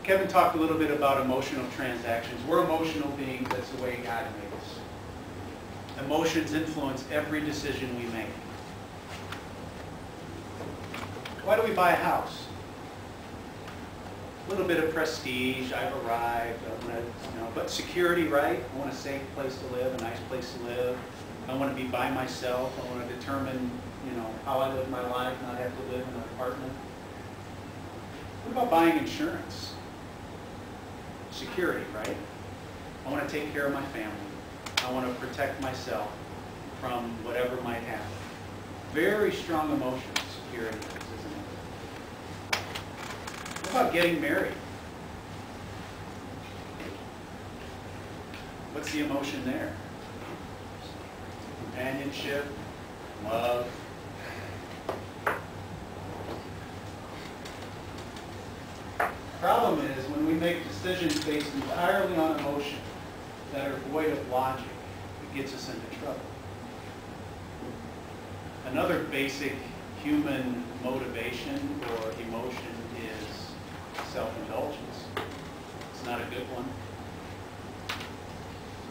Kevin talked a little bit about emotional transactions. We're emotional beings. That's the way God made us. Emotions influence every decision we make. Why do we buy a house? A little bit of prestige. I've arrived. I want to, but security, right? I want a safe place to live, a nice place to live. I want to be by myself. I want to determine, how I live my life, not have to live in an apartment. What about buying insurance? Security, right? I want to take care of my family. I want to protect myself from whatever might happen. Very strong emotions, security is, isn't it? What about getting married? What's the emotion there? Companionship, love. Problem is, when we make decisions based entirely on emotion that are void of logic, it gets us into trouble. Another basic human motivation or emotion is self-indulgence. It's not a good one.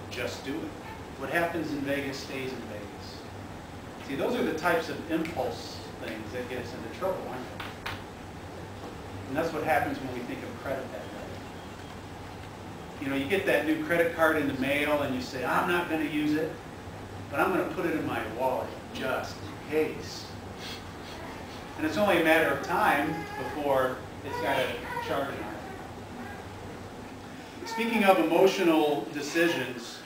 Just do it. What happens in Vegas stays in Vegas. See, those are the types of impulse things that get us into trouble, aren't they? And that's what happens when we think of credit that way. You get that new credit card in the mail and you say, I'm not going to use it, but I'm going to put it in my wallet just in case. And it's only a matter of time before it's got a charge on it. Speaking of emotional decisions,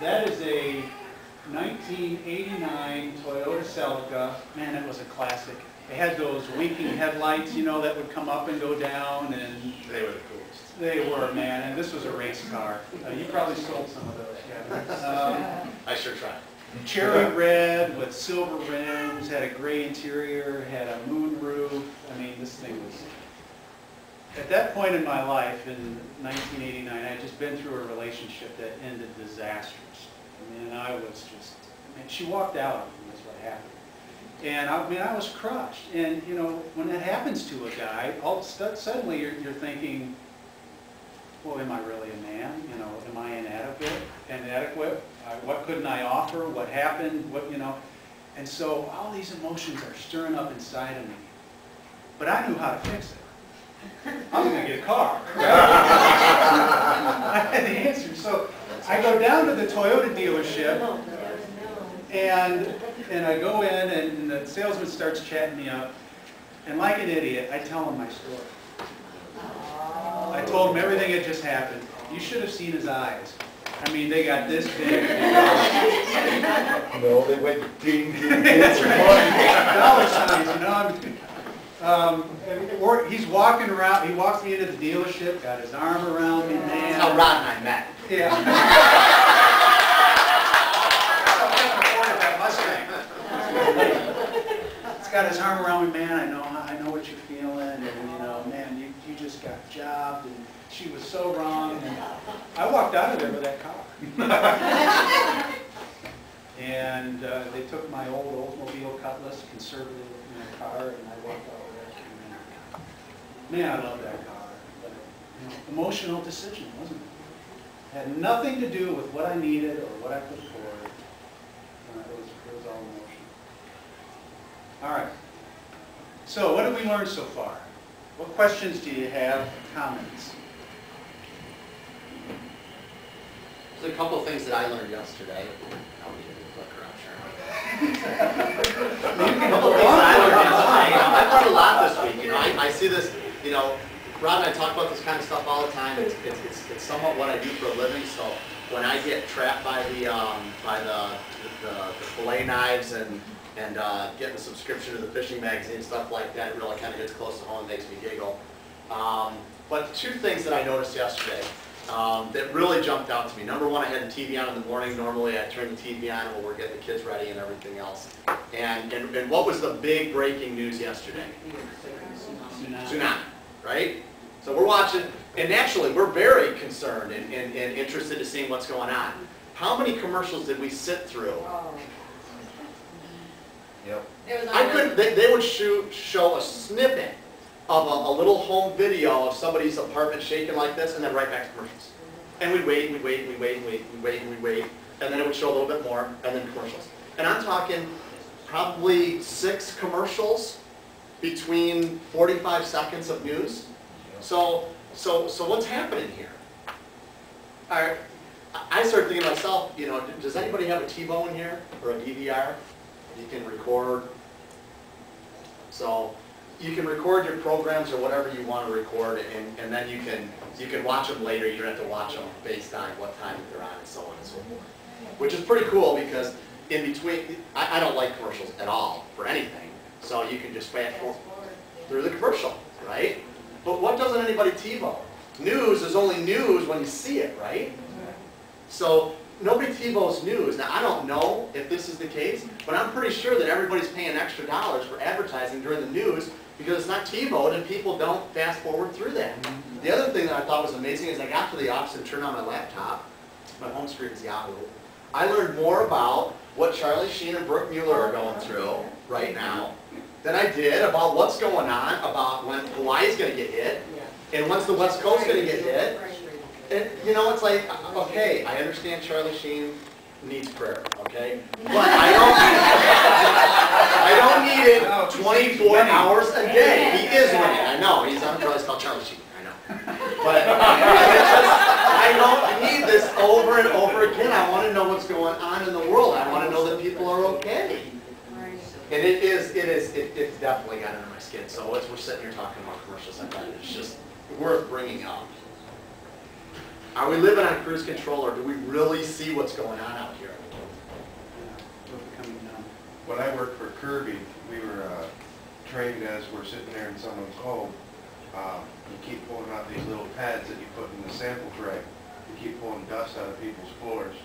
that is a 1989 Toyota Celica. Man, it was a classic. They had those winking headlights, that would come up and go down, and they were the coolest. They were, man, and this was a race car. You probably sold some of those, Kevin. I sure tried. Cherry red with silver rims, had a gray interior, had a moon roof. I mean, this thing was... At that point in my life, in 1989, I had just been through a relationship that ended disastrous. And I was just... she walked out on me, is what happened. And I was crushed. And, when that happens to a guy, suddenly you're thinking, well, am I really a man? Am I inadequate? What couldn't I offer? What happened? And so all these emotions are stirring up inside of me. But I knew how to fix it. I was going to get a car. I had the answer. So I go down to the Toyota dealership, and I go in, and the salesman starts chatting me up. And like an idiot, I tell him my story. I told him everything that just happened. You should have seen his eyes. I mean, they got this big. No, they went ding, ding, ding. That's right. Dollar signs, he's walking around. He walks me into the dealership, got his arm around me, man. That's how Rod and I met. Yeah. He's got his arm around me, man. I know what you're feeling, and man, you just got jobbed, and she was so wrong. And I walked out of there with that car. And they took my old Oldsmobile Cutlass, conservative in the car, and I walked out with that. Man, I love that car. But, emotional decision, wasn't it? Had nothing to do with what I needed or what I could afford. It was all emotional. All right. So what have we learned so far? What questions do you have? Comments? There's a couple of things that I learned yesterday. I'll need to look around, I've learned a lot this week. I see this. Rod and I talk about this kind of stuff all the time. It's somewhat what I do for a living. So when I get trapped by the fillet knives and getting a subscription to the fishing magazine and stuff like that, it really kind of hits close to home and makes me giggle. But two things that I noticed yesterday that really jumped out to me. Number one, I had the TV on in the morning. Normally I turn the TV on when we're getting the kids ready and everything else. And what was the big breaking news yesterday? Tsunami, right? So we're watching, and naturally we're very concerned and interested in seeing what's going on. How many commercials did we sit through? Yep. I couldn't. They would show a snippet of a little home video of somebody's apartment shaking like this, and then right back to commercials. And we'd wait, and we'd wait, and we'd wait, and we'd wait, and we'd wait, and then it would show a little bit more, and then commercials. And I'm talking probably 6 commercials between 45 seconds of news. So what's happening here? I started thinking to myself, you know, does anybody have a TiVo in here, or a DVR? You can record. So you can record your programs or whatever you want to record, and then you can watch them later. You don't have to watch them based on what time they're on and so on and so forth. Which is pretty cool because in between, I don't like commercials at all for anything. So you can just fast forward through the commercial, right? But what doesn't anybody TiVo? News is only news when you see it, right? So nobody TiVos news. Now I don't know if this is the case, but I'm pretty sure that everybody's paying extra dollars for advertising during the news because it's not TiVoed and people don't fast forward through that. The other thing that I thought was amazing is I got to the office and turned on my laptop. My home screen is Yahoo. I learned more about what Charlie Sheen and Brooke Mueller are going through right now than I did about what's going on, about when Hawaii's going to get hit, and when's the West Coast going to get hit. And, you know, it's like, okay, I understand Charlie Sheen needs prayer, okay? But I don't need it 24 hours a day. He is winning, I know. He's on a drug called Charlie Sheen, I know. But I don't need this over and over again. I want to know what's going on in the world. I want to know that people are okay. And it's definitely got under my skin. So as we're sitting here talking about commercials, I thought it's just worth bringing up. Are we living on cruise control, or do we really see what's going on out here? When I worked for Kirby, we were trained as we're sitting there in someone's home. You keep pulling out these little pads that you put in the sample tray. You keep pulling dust out of people's floors.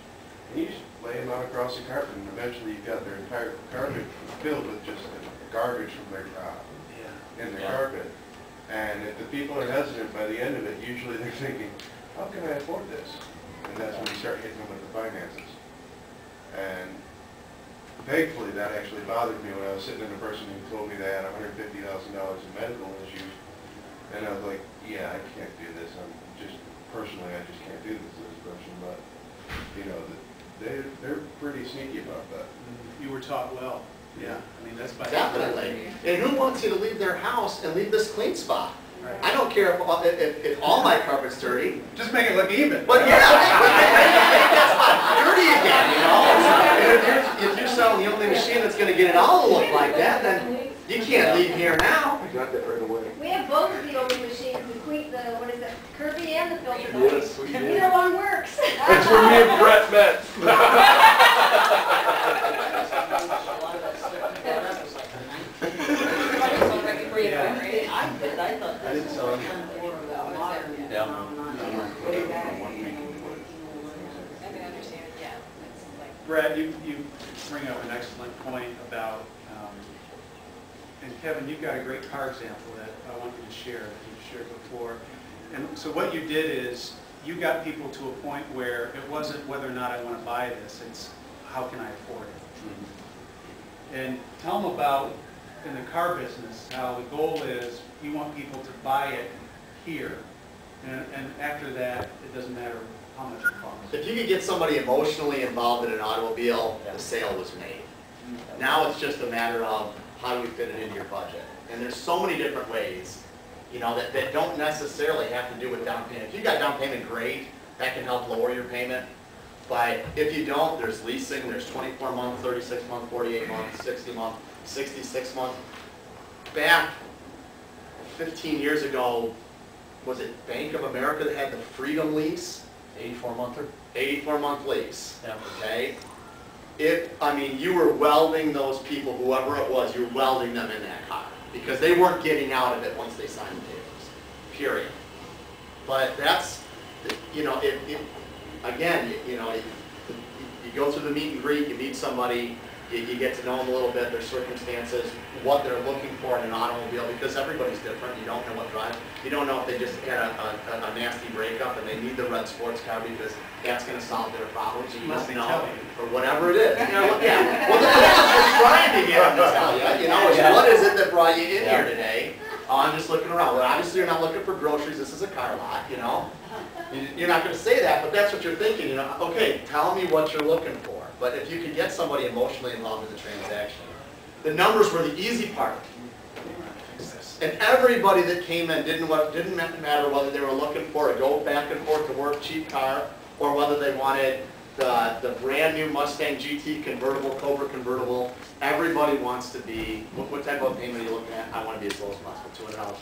And you just lay them out across the carpet, and eventually you've got their entire carpet filled with just garbage from their in the carpet. And if the people are hesitant by the end of it, usually they're thinking, how can I afford this? And that's when you start hitting them with the finances. And thankfully, that actually bothered me when I was sitting in a person who told me they had $150,000 in medical issues. And I was like, yeah, I can't do this. Personally, I just can't do this to this person. But, you know, they're pretty sneaky about that. You were taught well. Yeah, I mean, that's by definitely. And who wants you to leave their house and leave this clean spot? Right. I don't care if all my carpet's dirty. Just make it look even. But yeah, that's not dirty again, you know? And if you're selling the only machine that's going to get it all to look like that, then you can't leave here now. I got that right away. We have both of the only machines, what is it, Kirby and the filter. Yes, we do. Neither one works. That's where me and Brett met. I didn't sell it. Yeah. Brad, you bring up an excellent point about, and Kevin, you've got a great car example that I want you to share, that you've shared before. And so what you did is, you got people to a point where it wasn't whether or not I want to buy this, it's how can I afford it? And tell them about, in the car business, how the goal is you want people to buy it here, and after that, it doesn't matter how much it costs. If you could get somebody emotionally involved in an automobile, the sale was made. Now it's just a matter of how do we fit it into your budget. And there's so many different ways, you know, that don't necessarily have to do with down payment. If you've got down payment, great. That can help lower your payment. But if you don't, there's leasing, there's 24 month, 36 month, 48 month, 60 month, 66 month. Back 15 years ago, was it Bank of America that had the Freedom lease? 84-monther? 84-month lease. Yeah. Okay? I mean, you were welding those people, whoever it was, you were welding them in that car. Because they weren't getting out of it once they signed the papers. Period. But that's, you know, again, you know, you go through the meet and greet, you meet somebody, you get to know them a little bit, their circumstances, what they're looking for in an automobile, because everybody's different. You don't know what drives. You don't know if they just had a nasty breakup and they need the red sports car because that's going to solve their problems. You must know, or whatever it is. You know, yeah. Well, that's what you're trying to get them to tell you. You know, is what is it that brought you in here today? Oh, I'm just looking around. Well, obviously you're not looking for groceries, this is a car lot, you know? You're not gonna say that, but that's what you're thinking, you know? Okay, tell me what you're looking for. But if you could get somebody emotionally involved in the transaction, the numbers were the easy part. And everybody that came in didn't matter whether they were looking for a go back and forth to work cheap car, or whether they wanted the brand new Mustang GT convertible, Cobra convertible. Everybody wants to be, what type of payment are you looking at? I want to be as low as possible, $200 a month.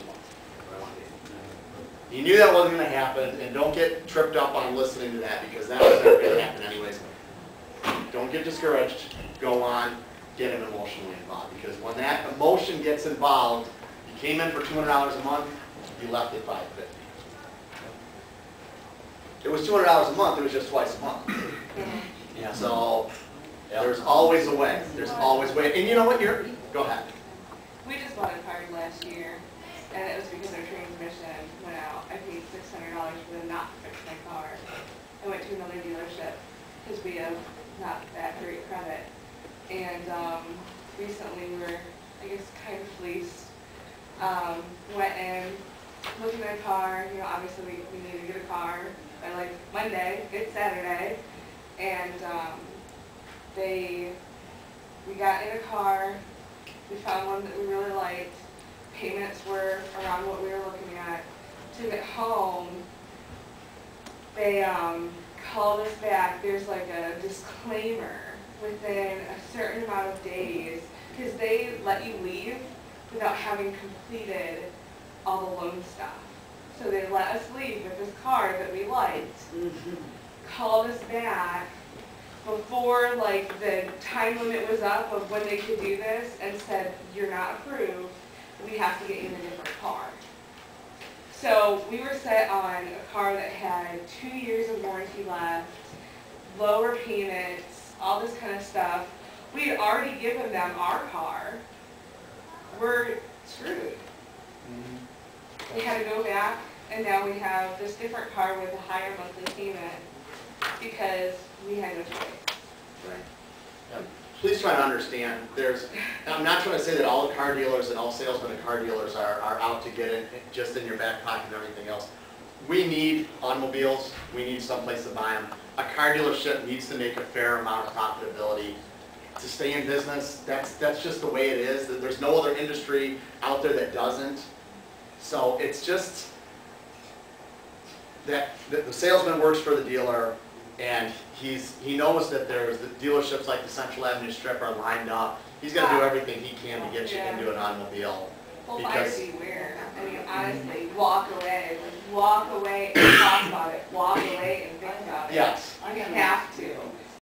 I want to be. You knew that wasn't going to happen, and don't get tripped up on listening to that, because that was never going to happen anyways. Don't get discouraged. Go on, get them emotionally involved, because when that emotion gets involved, you came in for $200 a month, you left at $550. It was $200 a month, it was just twice a month. Yeah. So, there's always a way. There's always a way. And you know what? Go ahead. We just bought a car last year, and it was because our transmission went out. I paid $600 for them not to fix my car. I went to another dealership because we have not that great credit. And recently we were, I guess, kind of fleeced. Went in, looked at my car. You know, obviously we need to get a car by like Monday. It's Saturday, and we got in a car. We found one that we really liked. Payments were around what we were looking at. Took it home. They called us back. There's like a disclaimer within a certain amount of days, because they let you leave without having completed all the loan stuff. So they let us leave with this car that we liked. Called us back before like the time limit was up of when they could do this, and said, you're not approved, we have to get you in a different car. So we were set on a car that had 2 years of warranty left, lower payments, all this kind of stuff. We had already given them our car. We're screwed. We had to go back, and now we have this different car with a higher monthly payment because we had no choice. Please try to understand, I'm not trying to say that all car dealers and all salesmen and car dealers are out to get it just in your back pocket and everything else. We need automobiles, we need someplace to buy them. A car dealership needs to make a fair amount of profitability to stay in business. That's just the way it is. There's no other industry out there that doesn't. So it's just that the salesman works for the dealer, and he knows that there's the dealerships like the Central Avenue Strip are lined up. He's going to do everything he can to get you into an automobile. Well, buyer beware. I mean, honestly, walk away. Walk away and talk about it. Walk away and think about it. Yes. You have